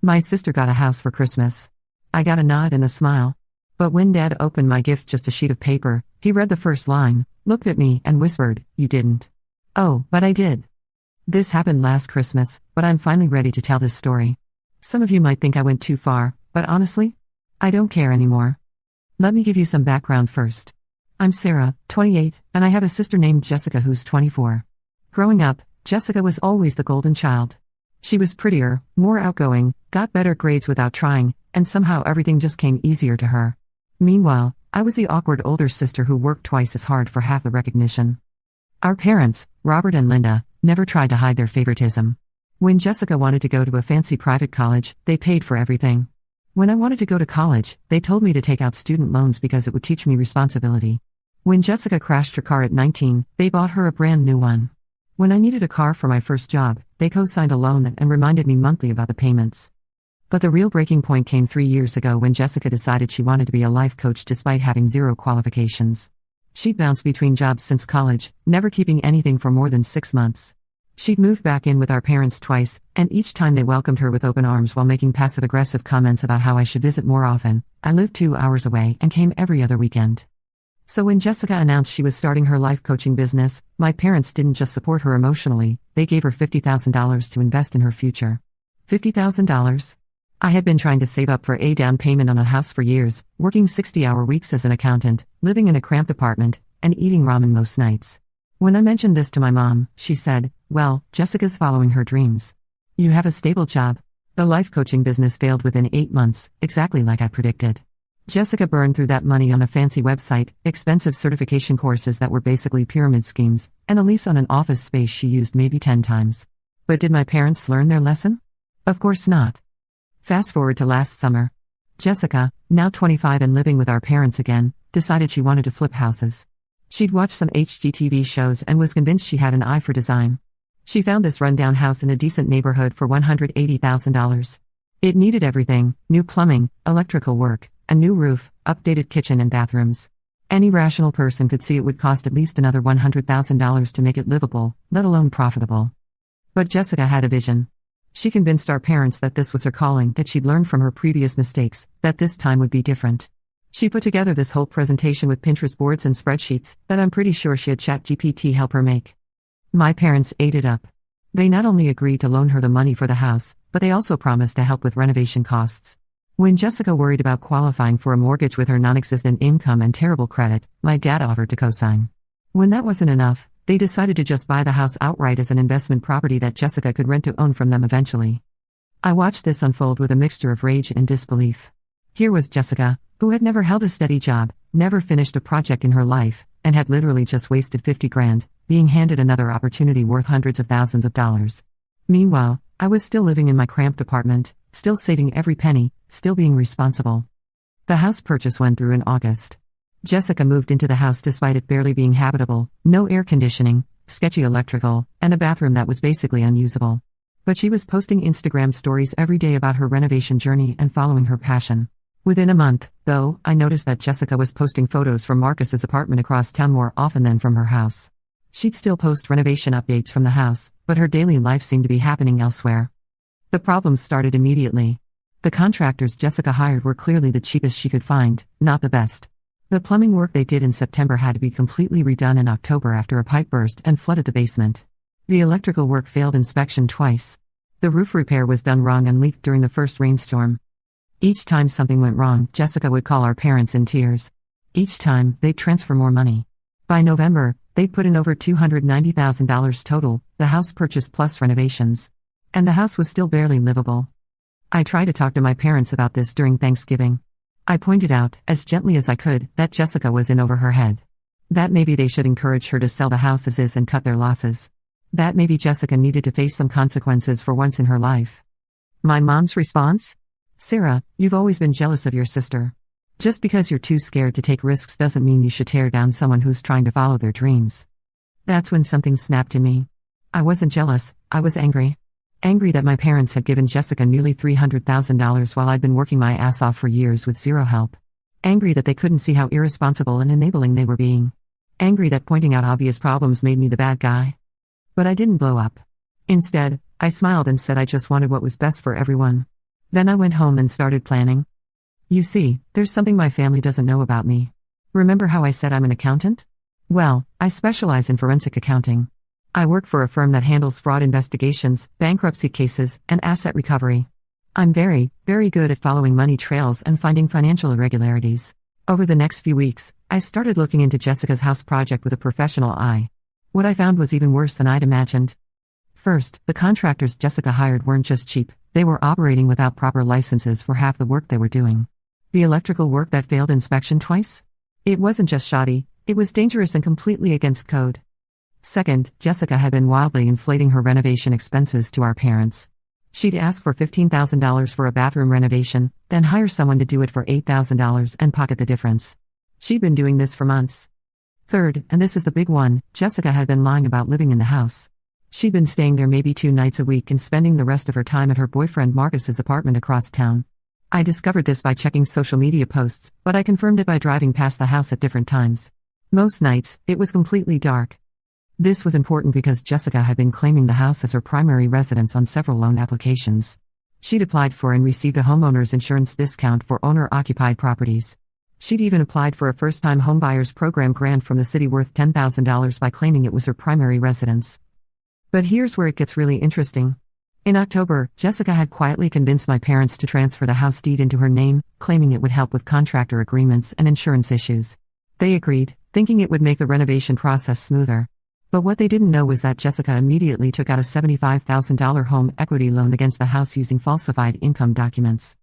My sister got a house for Christmas. I got a nod and a smile. But when Dad opened my gift, just a sheet of paper, he read the first line, looked at me, and whispered, "You didn't." Oh, but I did. This happened last Christmas, but I'm finally ready to tell this story. Some of you might think I went too far, but honestly, I don't care anymore. Let me give you some background first. I'm Sarah, 28, and I have a sister named Jessica who's 24. Growing up, Jessica was always the golden child. She was prettier, more outgoing, got better grades without trying, and somehow everything just came easier to her. Meanwhile, I was the awkward older sister who worked twice as hard for half the recognition. Our parents, Robert and Linda, never tried to hide their favoritism. When Jessica wanted to go to a fancy private college, they paid for everything. When I wanted to go to college, they told me to take out student loans because it would teach me responsibility. When Jessica crashed her car at 19, they bought her a brand new one. When I needed a car for my first job, they co-signed a loan and reminded me monthly about the payments. But the real breaking point came 3 years ago when Jessica decided she wanted to be a life coach despite having 0 qualifications. She'd bounced between jobs since college, never keeping anything for more than 6 months. She'd moved back in with our parents twice, and each time they welcomed her with open arms while making passive-aggressive comments about how I should visit more often. I lived 2 hours away and came every other weekend. So when Jessica announced she was starting her life coaching business, my parents didn't just support her emotionally, they gave her $50,000 to invest in her future. $50,000? I had been trying to save up for a down payment on a house for years, working 60-hour weeks as an accountant, living in a cramped apartment, and eating ramen most nights. When I mentioned this to my mom, she said, "Well, Jessica's following her dreams. You have a stable job." The life coaching business failed within 8 months, exactly like I predicted. Jessica burned through that money on a fancy website, expensive certification courses that were basically pyramid schemes, and a lease on an office space she used maybe 10 times. But did my parents learn their lesson? Of course not. Fast forward to last summer. Jessica, now 25 and living with our parents again, decided she wanted to flip houses. She'd watched some HGTV shows and was convinced she had an eye for design. She found this rundown house in a decent neighborhood for $180,000. It needed everything: new plumbing, electrical work, a new roof, updated kitchen and bathrooms. Any rational person could see it would cost at least another $100,000 to make it livable, let alone profitable. But Jessica had a vision. She convinced our parents that this was her calling, that she'd learned from her previous mistakes, that this time would be different. She put together this whole presentation with Pinterest boards and spreadsheets that I'm pretty sure she had ChatGPT help her make. My parents ate it up. They not only agreed to loan her the money for the house, but they also promised to help with renovation costs. When Jessica worried about qualifying for a mortgage with her non-existent income and terrible credit, my dad offered to co-sign. When that wasn't enough, they decided to just buy the house outright as an investment property that Jessica could rent to own from them eventually. I watched this unfold with a mixture of rage and disbelief. Here was Jessica, who had never held a steady job, never finished a project in her life, and had literally just wasted $50,000, being handed another opportunity worth hundreds of thousands of dollars. Meanwhile, I was still living in my cramped apartment, still saving every penny, still being responsible. The house purchase went through in August. Jessica moved into the house despite it barely being habitable, no air conditioning, sketchy electrical, and a bathroom that was basically unusable. But she was posting Instagram stories every day about her renovation journey and following her passion. Within a month, though, I noticed that Jessica was posting photos from Marcus's apartment across town more often than from her house. She'd still post renovation updates from the house, but her daily life seemed to be happening elsewhere. The problems started immediately. The contractors Jessica hired were clearly the cheapest she could find, not the best. The plumbing work they did in September had to be completely redone in October after a pipe burst and flooded the basement. The electrical work failed inspection twice. The roof repair was done wrong and leaked during the first rainstorm. Each time something went wrong, Jessica would call our parents in tears. Each time, they'd transfer more money. By November, they'd put in over $290,000 total, the house purchase plus renovations. And the house was still barely livable. I tried to talk to my parents about this during Thanksgiving. I pointed out, as gently as I could, that Jessica was in over her head. That maybe they should encourage her to sell the house as is and cut their losses. That maybe Jessica needed to face some consequences for once in her life. My mom's response? "Sarah, you've always been jealous of your sister. Just because you're too scared to take risks doesn't mean you should tear down someone who's trying to follow their dreams." That's when something snapped in me. I wasn't jealous, I was angry. Angry that my parents had given Jessica nearly $300,000 while I'd been working my ass off for years with zero help. Angry that they couldn't see how irresponsible and enabling they were being. Angry that pointing out obvious problems made me the bad guy. But I didn't blow up. Instead, I smiled and said I just wanted what was best for everyone. Then I went home and started planning. You see, there's something my family doesn't know about me. Remember how I said I'm an accountant? Well, I specialize in forensic accounting. I work for a firm that handles fraud investigations, bankruptcy cases, and asset recovery. I'm very, very good at following money trails and finding financial irregularities. Over the next few weeks, I started looking into Jessica's house project with a professional eye. What I found was even worse than I'd imagined. First, the contractors Jessica hired weren't just cheap, they were operating without proper licenses for half the work they were doing. The electrical work that failed inspection twice? It wasn't just shoddy, it was dangerous and completely against code. Second, Jessica had been wildly inflating her renovation expenses to our parents. She'd ask for $15,000 for a bathroom renovation, then hire someone to do it for $8,000 and pocket the difference. She'd been doing this for months. Third, and this is the big one, Jessica had been lying about living in the house. She'd been staying there maybe 2 nights a week and spending the rest of her time at her boyfriend Marcus's apartment across town. I discovered this by checking social media posts, but I confirmed it by driving past the house at different times. Most nights, it was completely dark. This was important because Jessica had been claiming the house as her primary residence on several loan applications. She'd applied for and received a homeowner's insurance discount for owner-occupied properties. She'd even applied for a first-time homebuyers program grant from the city worth $10,000 by claiming it was her primary residence. But here's where it gets really interesting. In October, Jessica had quietly convinced my parents to transfer the house deed into her name, claiming it would help with contractor agreements and insurance issues. They agreed, thinking it would make the renovation process smoother. But what they didn't know was that Jessica immediately took out a $75,000 home equity loan against the house using falsified income documents.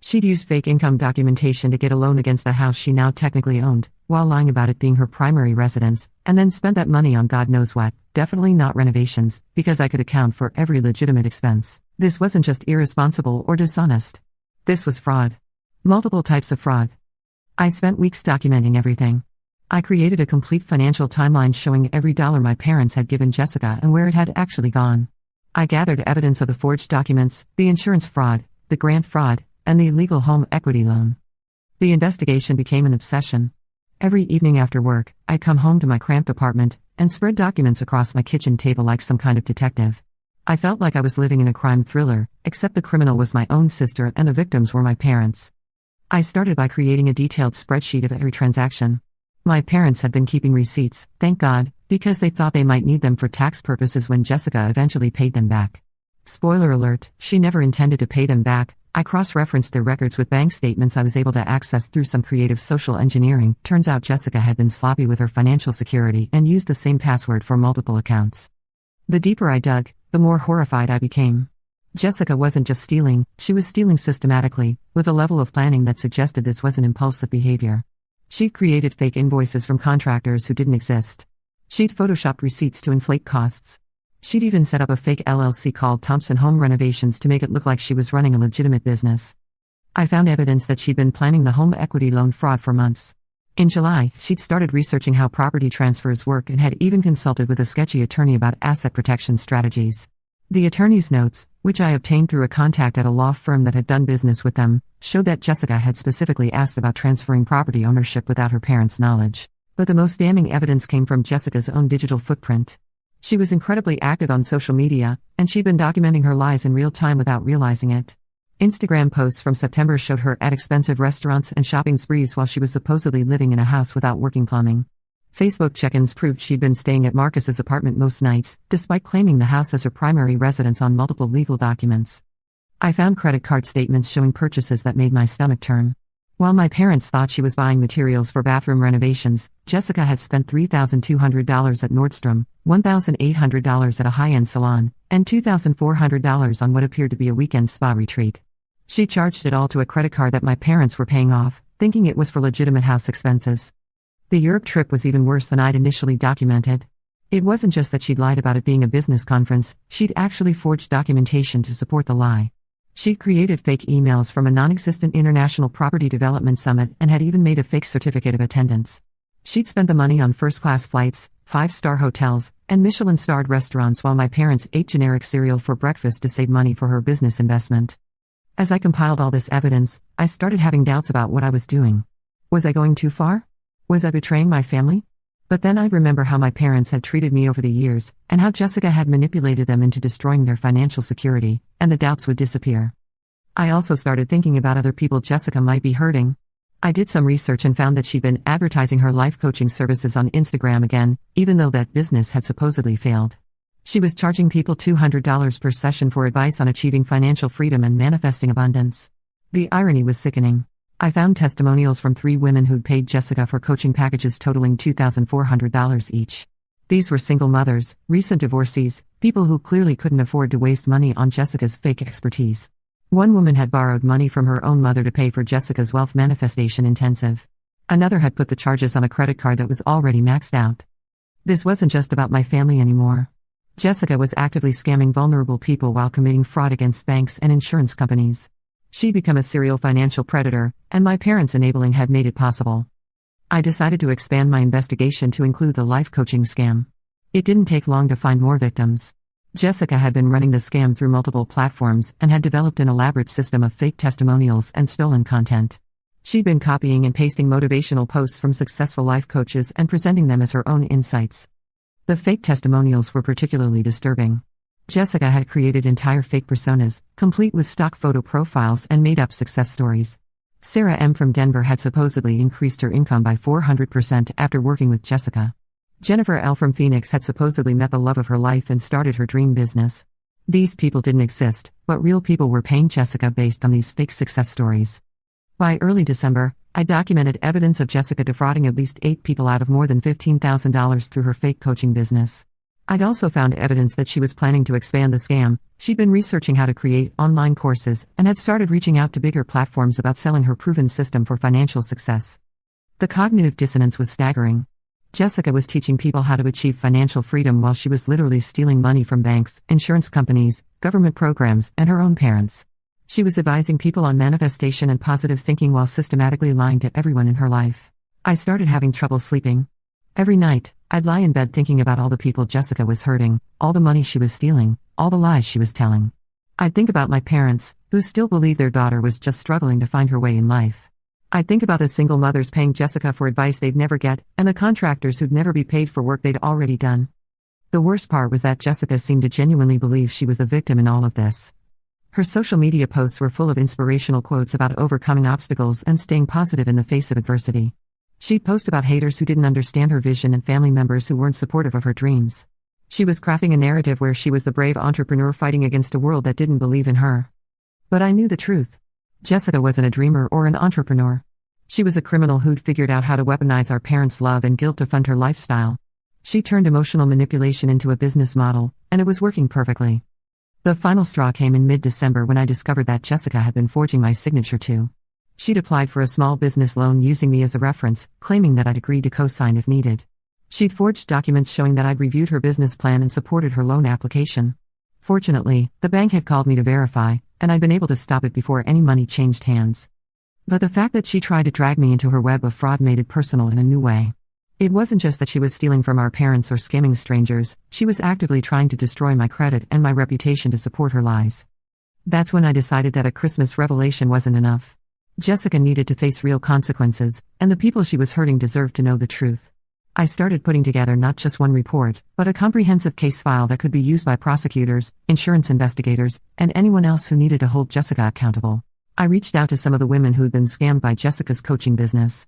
She'd used fake income documentation to get a loan against the house she now technically owned, while lying about it being her primary residence, and then spent that money on God knows what, definitely not renovations, because I could account for every legitimate expense. This wasn't just irresponsible or dishonest. This was fraud. Multiple types of fraud. I spent weeks documenting everything. I created a complete financial timeline showing every dollar my parents had given Jessica and where it had actually gone. I gathered evidence of the forged documents, the insurance fraud, the grant fraud, and the illegal home equity loan. The investigation became an obsession. Every evening after work, I'd come home to my cramped apartment and spread documents across my kitchen table like some kind of detective. I felt like I was living in a crime thriller, except the criminal was my own sister and the victims were my parents. I started by creating a detailed spreadsheet of every transaction. My parents had been keeping receipts, thank God, because they thought they might need them for tax purposes when Jessica eventually paid them back. Spoiler alert, she never intended to pay them back. I cross-referenced their records with bank statements I was able to access through some creative social engineering. Turns out Jessica had been sloppy with her financial security and used the same password for multiple accounts. The deeper I dug, the more horrified I became. Jessica wasn't just stealing, she was stealing systematically, with a level of planning that suggested this wasn't impulsive behavior. She'd created fake invoices from contractors who didn't exist. She'd photoshopped receipts to inflate costs. She'd even set up a fake LLC called Thompson Home Renovations to make it look like she was running a legitimate business. I found evidence that she'd been planning the home equity loan fraud for months. In July, she'd started researching how property transfers work and had even consulted with a sketchy attorney about asset protection strategies. The attorney's notes, which I obtained through a contact at a law firm that had done business with them, showed that Jessica had specifically asked about transferring property ownership without her parents' knowledge. But the most damning evidence came from Jessica's own digital footprint. She was incredibly active on social media, and she'd been documenting her lies in real time without realizing it. Instagram posts from September showed her at expensive restaurants and shopping sprees while she was supposedly living in a house without working plumbing. Facebook check-ins proved she'd been staying at Marcus's apartment most nights, despite claiming the house as her primary residence on multiple legal documents. I found credit card statements showing purchases that made my stomach turn. While my parents thought she was buying materials for bathroom renovations, Jessica had spent $3,200 at Nordstrom, $1,800 at a high-end salon, and $2,400 on what appeared to be a weekend spa retreat. She charged it all to a credit card that my parents were paying off, thinking it was for legitimate house expenses. The Europe trip was even worse than I'd initially documented. It wasn't just that she'd lied about it being a business conference, she'd actually forged documentation to support the lie. She'd created fake emails from a non-existent international property development summit and had even made a fake certificate of attendance. She'd spent the money on first-class flights, 5-star hotels, and Michelin-starred restaurants while my parents ate generic cereal for breakfast to save money for her business investment. As I compiled all this evidence, I started having doubts about what I was doing. Was I going too far? Was I betraying my family? But then I'd remember how my parents had treated me over the years, and how Jessica had manipulated them into destroying their financial security, and the doubts would disappear. I also started thinking about other people Jessica might be hurting. I did some research and found that she'd been advertising her life coaching services on Instagram again, even though that business had supposedly failed. She was charging people $200 per session for advice on achieving financial freedom and manifesting abundance. The irony was sickening. I found testimonials from 3 women who'd paid Jessica for coaching packages totaling $2,400 each. These were single mothers, recent divorcees, people who clearly couldn't afford to waste money on Jessica's fake expertise. One woman had borrowed money from her own mother to pay for Jessica's wealth manifestation intensive. Another had put the charges on a credit card that was already maxed out. This wasn't just about my family anymore. Jessica was actively scamming vulnerable people while committing fraud against banks and insurance companies. She'd become a serial financial predator, and my parents' enabling had made it possible. I decided to expand my investigation to include the life coaching scam. It didn't take long to find more victims. Jessica had been running the scam through multiple platforms and had developed an elaborate system of fake testimonials and stolen content. She'd been copying and pasting motivational posts from successful life coaches and presenting them as her own insights. The fake testimonials were particularly disturbing. Jessica had created entire fake personas, complete with stock photo profiles and made-up success stories. Sarah M. from Denver had supposedly increased her income by 400% after working with Jessica. Jennifer L. from Phoenix had supposedly met the love of her life and started her dream business. These people didn't exist, but real people were paying Jessica based on these fake success stories. By early December, I documented evidence of Jessica defrauding at least 8 people out of more than $15,000 through her fake coaching business. I'd also found evidence that she was planning to expand the scam. She'd been researching how to create online courses and had started reaching out to bigger platforms about selling her proven system for financial success. The cognitive dissonance was staggering. Jessica was teaching people how to achieve financial freedom while she was literally stealing money from banks, insurance companies, government programs, and her own parents. She was advising people on manifestation and positive thinking while systematically lying to everyone in her life. I started having trouble sleeping. Every night, I'd lie in bed thinking about all the people Jessica was hurting, all the money she was stealing, all the lies she was telling. I'd think about my parents, who still believed their daughter was just struggling to find her way in life. I'd think about the single mothers paying Jessica for advice they'd never get, and the contractors who'd never be paid for work they'd already done. The worst part was that Jessica seemed to genuinely believe she was the victim in all of this. Her social media posts were full of inspirational quotes about overcoming obstacles and staying positive in the face of adversity. She'd post about haters who didn't understand her vision and family members who weren't supportive of her dreams. She was crafting a narrative where she was the brave entrepreneur fighting against a world that didn't believe in her. But I knew the truth. Jessica wasn't a dreamer or an entrepreneur. She was a criminal who'd figured out how to weaponize our parents' love and guilt to fund her lifestyle. She turned emotional manipulation into a business model, and it was working perfectly. The final straw came in mid-December when I discovered that Jessica had been forging my signature too. She'd applied for a small business loan using me as a reference, claiming that I'd agreed to co-sign if needed. She'd forged documents showing that I'd reviewed her business plan and supported her loan application. Fortunately, the bank had called me to verify, and I'd been able to stop it before any money changed hands. But the fact that she tried to drag me into her web of fraud made it personal in a new way. It wasn't just that she was stealing from our parents or scamming strangers, she was actively trying to destroy my credit and my reputation to support her lies. That's when I decided that a Christmas revelation wasn't enough. Jessica needed to face real consequences, and the people she was hurting deserved to know the truth. I started putting together not just one report, but a comprehensive case file that could be used by prosecutors, insurance investigators, and anyone else who needed to hold Jessica accountable. I reached out to some of the women who'd been scammed by Jessica's coaching business.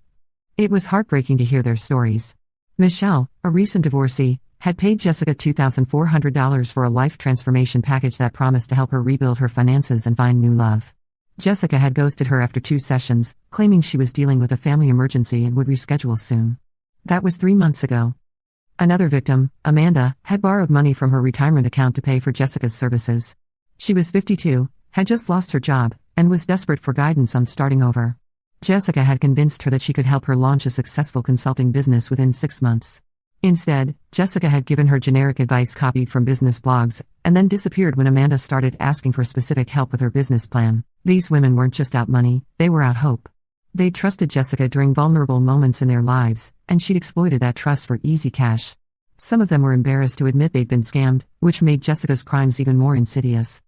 It was heartbreaking to hear their stories. Michelle, a recent divorcee, had paid Jessica $2,400 for a life transformation package that promised to help her rebuild her finances and find new love. Jessica had ghosted her after 2 sessions, claiming she was dealing with a family emergency and would reschedule soon. That was 3 months ago. Another victim, Amanda, had borrowed money from her retirement account to pay for Jessica's services. She was 52, had just lost her job, and was desperate for guidance on starting over. Jessica had convinced her that she could help her launch a successful consulting business within 6 months. Instead, Jessica had given her generic advice copied from business blogs, and then disappeared when Amanda started asking for specific help with her business plan. These women weren't just out money, they were out hope. They trusted Jessica during vulnerable moments in their lives, and she'd exploited that trust for easy cash. Some of them were embarrassed to admit they'd been scammed, which made Jessica's crimes even more insidious.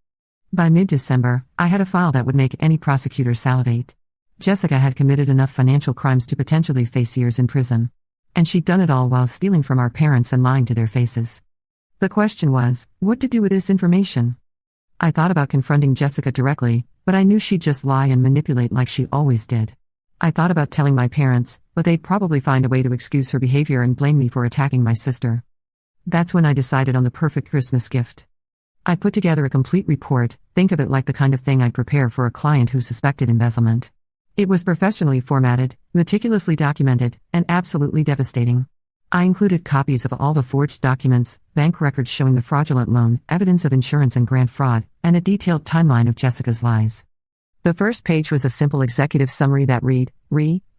By mid-December, I had a file that would make any prosecutor salivate. Jessica had committed enough financial crimes to potentially face years in prison. And she'd done it all while stealing from our parents and lying to their faces. The question was, what to do with this information? I thought about confronting Jessica directly, But I knew she'd just lie and manipulate like she always did. I thought about telling my parents, but they'd probably find a way to excuse her behavior and blame me for attacking my sister. That's when I decided on the perfect Christmas gift. I put together a complete report. Think of it like the kind of thing I'd prepare for a client who suspected embezzlement. It was professionally formatted, meticulously documented, and absolutely devastating. I included copies of all the forged documents, bank records showing the fraudulent loan, evidence of insurance and grant fraud, and a detailed timeline of Jessica's lies. The first page was a simple executive summary that read,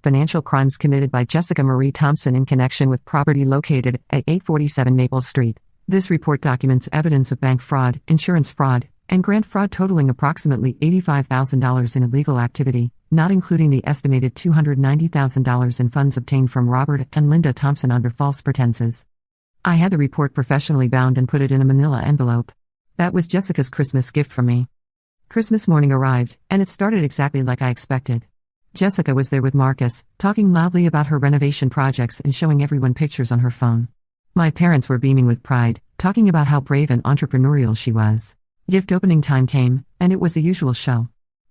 Financial crimes committed by Jessica Marie Thompson in connection with property located at 847 Maple Street. This report documents evidence of bank fraud, insurance fraud, and grant fraud totaling approximately $85,000 in illegal activity, not including the estimated $290,000 in funds obtained from Robert and Linda Thompson under false pretenses. I had the report professionally bound and put it in a manila envelope. That was Jessica's Christmas gift from me. Christmas morning arrived, and it started exactly like I expected. Jessica was there with Marcus, talking loudly about her renovation projects and showing everyone pictures on her phone. My parents were beaming with pride, talking about how brave and entrepreneurial she was. Gift opening time came, and it was the usual show.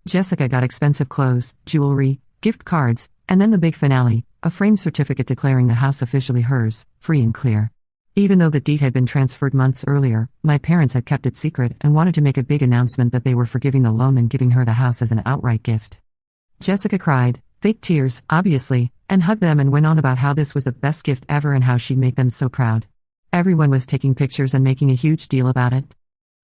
Jessica got expensive clothes, jewelry, gift cards, and then the big finale, a framed certificate declaring the house officially hers, free and clear. Even though the deed had been transferred months earlier, my parents had kept it secret and wanted to make a big announcement that they were forgiving the loan and giving her the house as an outright gift. Jessica cried, fake tears, obviously, and hugged them and went on about how this was the best gift ever and how she'd make them so proud. Everyone was taking pictures and making a huge deal about it.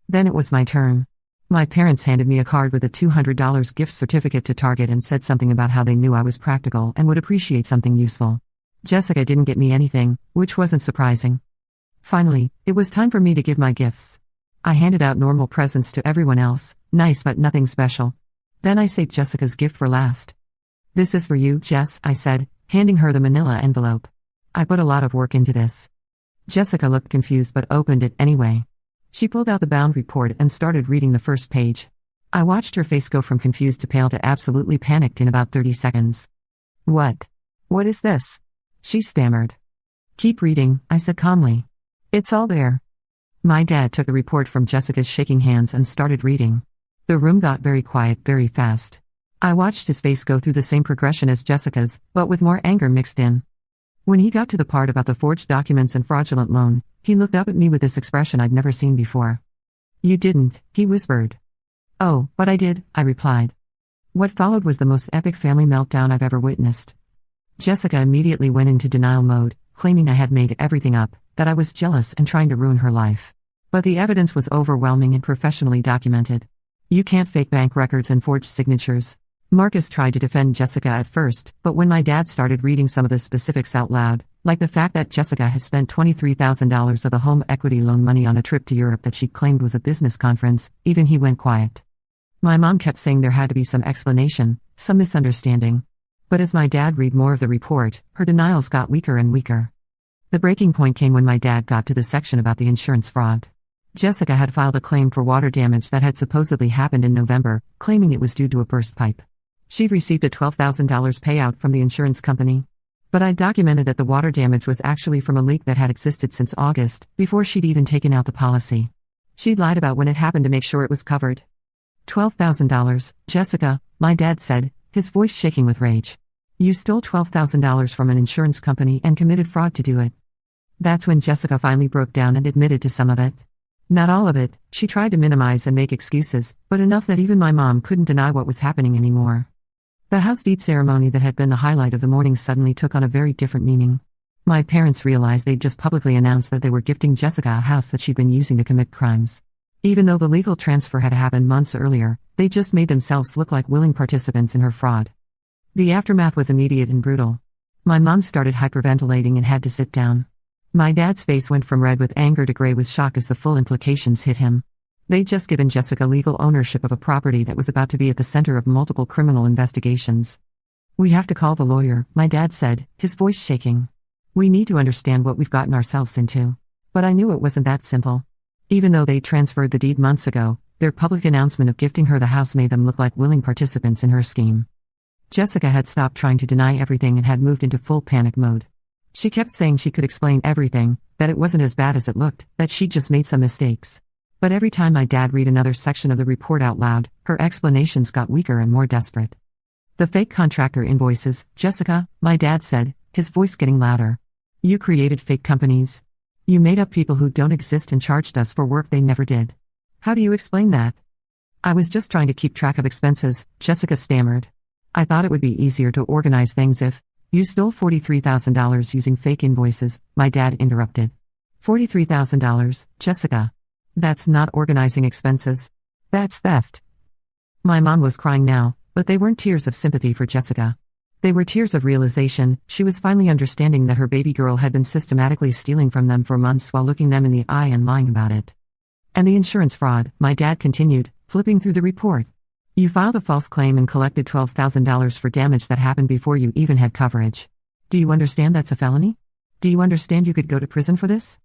Then it was my turn. My parents handed me a card with a $200 gift certificate to Target and said something about how they knew I was practical and would appreciate something useful. Jessica didn't get me anything, which wasn't surprising. Finally, it was time for me to give my gifts. I handed out normal presents to everyone else, nice but nothing special. Then I saved Jessica's gift for last. This is for you, Jess, I said, handing her the manila envelope. I put a lot of work into this. Jessica looked confused but opened it anyway. She pulled out the bound report and started reading the first page. I watched her face go from confused to pale to absolutely panicked in about 30 seconds. What? What is this? She stammered. Keep reading, I said calmly. It's all there. My dad took the report from Jessica's shaking hands and started reading. The room got very quiet very fast. I watched his face go through the same progression as Jessica's, but with more anger mixed in. When he got to the part about the forged documents and fraudulent loan, he looked up at me with this expression I'd never seen before. You didn't, he whispered. Oh, but I did, I replied. What followed was the most epic family meltdown I've ever witnessed. Jessica immediately went into denial mode, claiming I had made everything up, that I was jealous and trying to ruin her life. But the evidence was overwhelming and professionally documented. You can't fake bank records and forged signatures. Marcus tried to defend Jessica at first, but when my dad started reading some of the specifics out loud, like the fact that Jessica had spent $23,000 of the home equity loan money on a trip to Europe that she claimed was a business conference, even he went quiet. My mom kept saying there had to be some explanation, some misunderstanding. But as my dad read more of the report, her denials got weaker and weaker. The breaking point came when my dad got to the section about the insurance fraud. Jessica had filed a claim for water damage that had supposedly happened in November, claiming it was due to a burst pipe. She'd received a $12,000 payout from the insurance company. But I documented that the water damage was actually from a leak that had existed since August, before she'd even taken out the policy. She'd lied about when it happened to make sure it was covered. $12,000, Jessica, my dad said, his voice shaking with rage. You stole $12,000 from an insurance company and committed fraud to do it. That's when Jessica finally broke down and admitted to some of it. Not all of it, she tried to minimize and make excuses, but enough that even my mom couldn't deny what was happening anymore. The house deed ceremony that had been the highlight of the morning suddenly took on a very different meaning. My parents realized they'd just publicly announced that they were gifting Jessica a house that she'd been using to commit crimes. Even though the legal transfer had happened months earlier, they just made themselves look like willing participants in her fraud. The aftermath was immediate and brutal. My mom started hyperventilating and had to sit down. My dad's face went from red with anger to gray with shock as the full implications hit him. They'd just given Jessica legal ownership of a property that was about to be at the center of multiple criminal investigations. We have to call the lawyer, my dad said, his voice shaking. We need to understand what we've gotten ourselves into. But I knew it wasn't that simple. Even though they transferred the deed months ago, their public announcement of gifting her the house made them look like willing participants in her scheme. Jessica had stopped trying to deny everything and had moved into full panic mode. She kept saying she could explain everything, that it wasn't as bad as it looked, that she'd just made some mistakes. But every time my dad read another section of the report out loud, her explanations got weaker and more desperate. The fake contractor invoices, Jessica, my dad said, his voice getting louder. You created fake companies. You made up people who don't exist and charged us for work they never did. How do you explain that? I was just trying to keep track of expenses, Jessica stammered. I thought it would be easier to organize things if you stole $43,000 using fake invoices, my dad interrupted. $43,000, Jessica. That's not organizing expenses. That's theft. My mom was crying now, but they weren't tears of sympathy for Jessica. They were tears of realization. She was finally understanding that her baby girl had been systematically stealing from them for months while looking them in the eye and lying about it. And the insurance fraud, my dad continued, flipping through the report. You filed a false claim and collected $12,000 for damage that happened before you even had coverage. Do you understand that's a felony? Do you understand you could go to prison for this?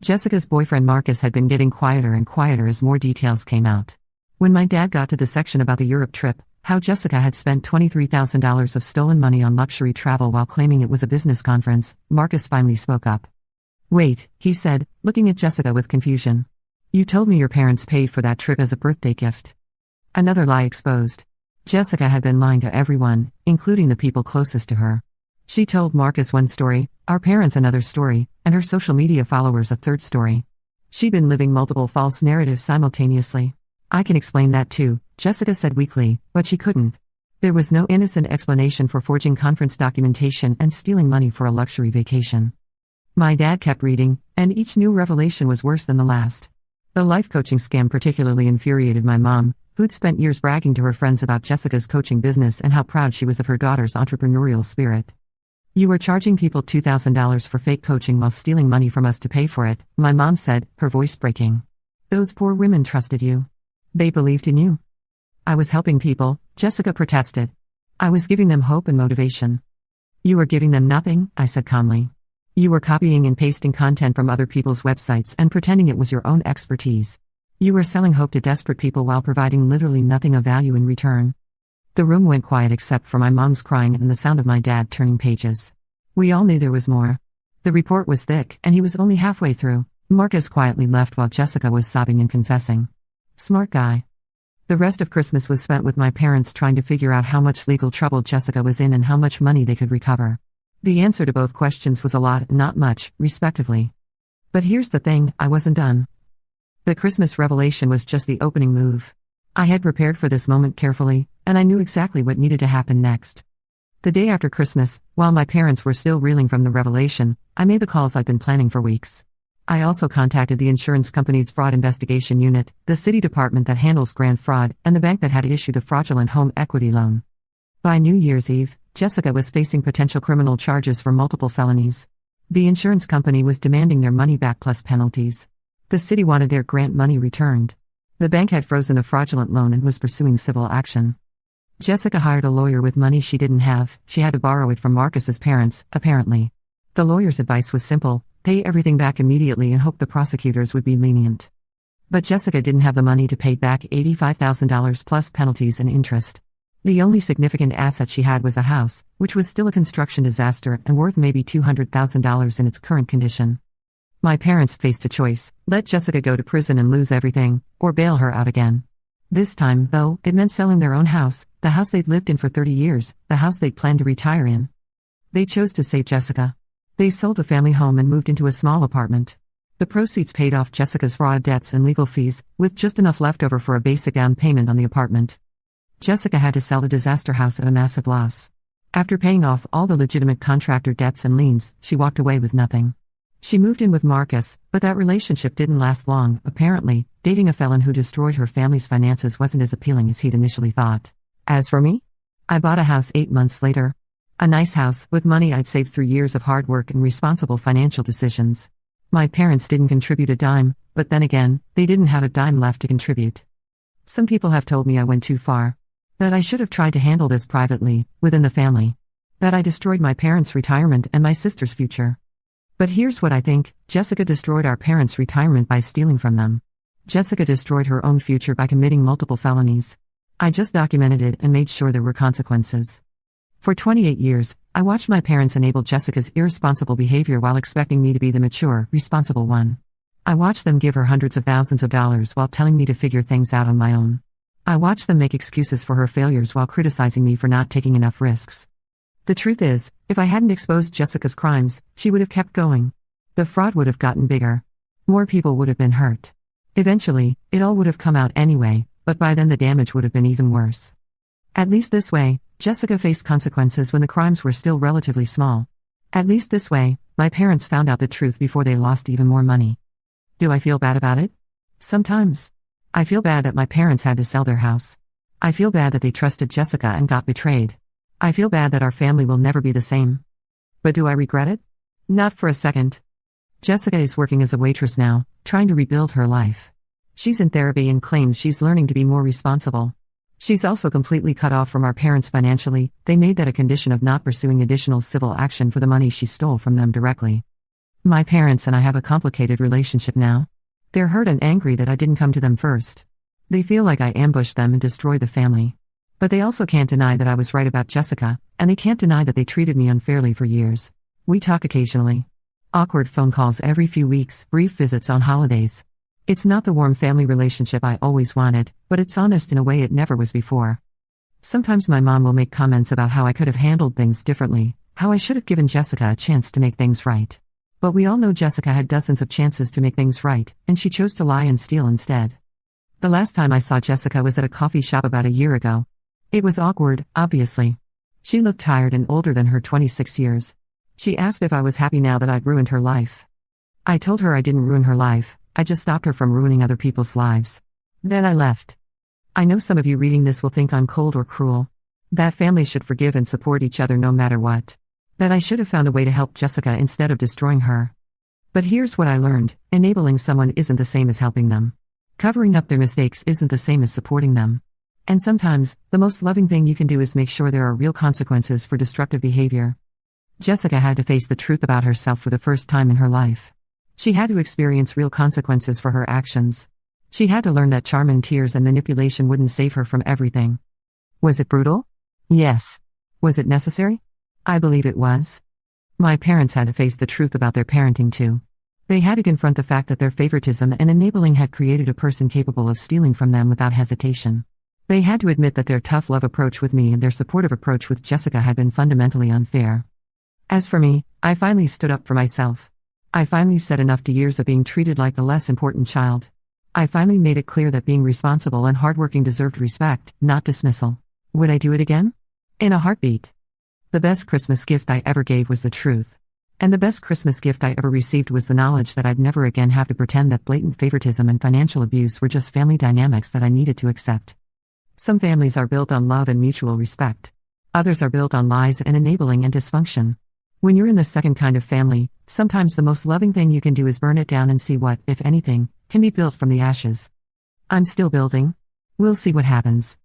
Jessica's boyfriend Marcus had been getting quieter and quieter as more details came out. When my dad got to the section about the Europe trip, how Jessica had spent $23,000 of stolen money on luxury travel while claiming it was a business conference, Marcus finally spoke up. Wait, he said, looking at Jessica with confusion. You told me your parents paid for that trip as a birthday gift. Another lie exposed. Jessica had been lying to everyone, including the people closest to her. She told Marcus one story, our parents another story, and her social media followers a third story. She'd been living multiple false narratives simultaneously. I can explain that too, Jessica said weakly, but she couldn't. There was no innocent explanation for forging conference documentation and stealing money for a luxury vacation. My dad kept reading, and each new revelation was worse than the last. The life coaching scam particularly infuriated my mom, who'd spent years bragging to her friends about Jessica's coaching business and how proud she was of her daughter's entrepreneurial spirit. You were charging people $2,000 for fake coaching while stealing money from us to pay for it, my mom said, her voice breaking. Those poor women trusted you. They believed in you. I was helping people, Jessica protested. I was giving them hope and motivation. You were giving them nothing, I said calmly. You were copying and pasting content from other people's websites and pretending it was your own expertise. You were selling hope to desperate people while providing literally nothing of value in return. The room went quiet except for my mom's crying and the sound of my dad turning pages. We all knew there was more. The report was thick, and he was only halfway through. Marcus quietly left while Jessica was sobbing and confessing. Smart guy. The rest of Christmas was spent with my parents trying to figure out how much legal trouble Jessica was in and how much money they could recover. The answer to both questions was a lot and not much, respectively. But here's the thing, I wasn't done. The Christmas revelation was just the opening move. I had prepared for this moment carefully, and I knew exactly what needed to happen next. The day after Christmas, while my parents were still reeling from the revelation, I made the calls I'd been planning for weeks. I also contacted the insurance company's fraud investigation unit, the city department that handles grand fraud, and the bank that had issued a fraudulent home equity loan. By New Year's Eve, Jessica was facing potential criminal charges for multiple felonies. The insurance company was demanding their money back plus penalties. The city wanted their grant money returned. The bank had frozen the fraudulent loan and was pursuing civil action. Jessica hired a lawyer with money she didn't have. She had to borrow it from Marcus's parents, apparently. The lawyer's advice was simple: pay everything back immediately and hope the prosecutors would be lenient. But Jessica didn't have the money to pay back $85,000 plus penalties and interest. The only significant asset she had was a house, which was still a construction disaster and worth maybe $200,000 in its current condition. My parents faced a choice: let Jessica go to prison and lose everything, or bail her out again. This time, though, it meant selling their own house, the house they'd lived in for 30 years, the house they'd planned to retire in. They chose to save Jessica. They sold the family home and moved into a small apartment. The proceeds paid off Jessica's fraud debts and legal fees, with just enough left over for a basic down payment on the apartment. Jessica had to sell the disaster house at a massive loss. After paying off all the legitimate contractor debts and liens, she walked away with nothing. She moved in with Marcus, but that relationship didn't last long. Apparently, dating a felon who destroyed her family's finances wasn't as appealing as he'd initially thought. As for me, I bought a house 8 months later. A nice house, with money I'd saved through years of hard work and responsible financial decisions. My parents didn't contribute a dime, but then again, they didn't have a dime left to contribute. Some people have told me I went too far. That I should have tried to handle this privately, within the family. That I destroyed my parents' retirement and my sister's future. But here's what I think: Jessica destroyed our parents' retirement by stealing from them. Jessica destroyed her own future by committing multiple felonies. I just documented it and made sure there were consequences. For 28 years, I watched my parents enable Jessica's irresponsible behavior while expecting me to be the mature, responsible one. I watched them give her hundreds of thousands of dollars while telling me to figure things out on my own. I watched them make excuses for her failures while criticizing me for not taking enough risks. The truth is, if I hadn't exposed Jessica's crimes, she would have kept going. The fraud would have gotten bigger. More people would have been hurt. Eventually, it all would have come out anyway, but by then the damage would have been even worse. At least this way, Jessica faced consequences when the crimes were still relatively small. At least this way, my parents found out the truth before they lost even more money. Do I feel bad about it? Sometimes. I feel bad that my parents had to sell their house. I feel bad that they trusted Jessica and got betrayed. I feel bad that our family will never be the same. But do I regret it? Not for a second. Jessica is working as a waitress now, trying to rebuild her life. She's in therapy and claims she's learning to be more responsible. She's also completely cut off from our parents financially. They made that a condition of not pursuing additional civil action for the money she stole from them directly. My parents and I have a complicated relationship now. They're hurt and angry that I didn't come to them first. They feel like I ambushed them and destroyed the family. But they also can't deny that I was right about Jessica, and they can't deny that they treated me unfairly for years. We talk occasionally. Awkward phone calls every few weeks, brief visits on holidays. It's not the warm family relationship I always wanted, but it's honest in a way it never was before. Sometimes my mom will make comments about how I could have handled things differently, how I should have given Jessica a chance to make things right. But we all know Jessica had dozens of chances to make things right, and she chose to lie and steal instead. The last time I saw Jessica was at a coffee shop about a year ago. It was awkward, obviously. She looked tired and older than her 26 years. She asked if I was happy now that I'd ruined her life. I told her I didn't ruin her life, I just stopped her from ruining other people's lives. Then I left. I know some of you reading this will think I'm cold or cruel. That families should forgive and support each other no matter what. That I should have found a way to help Jessica instead of destroying her. But here's what I learned: enabling someone isn't the same as helping them. Covering up their mistakes isn't the same as supporting them. And sometimes, the most loving thing you can do is make sure there are real consequences for destructive behavior. Jessica had to face the truth about herself for the first time in her life. She had to experience real consequences for her actions. She had to learn that charm and tears and manipulation wouldn't save her from everything. Was it brutal? Yes. Was it necessary? I believe it was. My parents had to face the truth about their parenting too. They had to confront the fact that their favoritism and enabling had created a person capable of stealing from them without hesitation. They had to admit that their tough love approach with me and their supportive approach with Jessica had been fundamentally unfair. As for me, I finally stood up for myself. I finally said enough to years of being treated like the less important child. I finally made it clear that being responsible and hardworking deserved respect, not dismissal. Would I do it again? In a heartbeat. The best Christmas gift I ever gave was the truth. And the best Christmas gift I ever received was the knowledge that I'd never again have to pretend that blatant favoritism and financial abuse were just family dynamics that I needed to accept. Some families are built on love and mutual respect. Others are built on lies and enabling and dysfunction. When you're in the second kind of family, sometimes the most loving thing you can do is burn it down and see what, if anything, can be built from the ashes. I'm still building. We'll see what happens.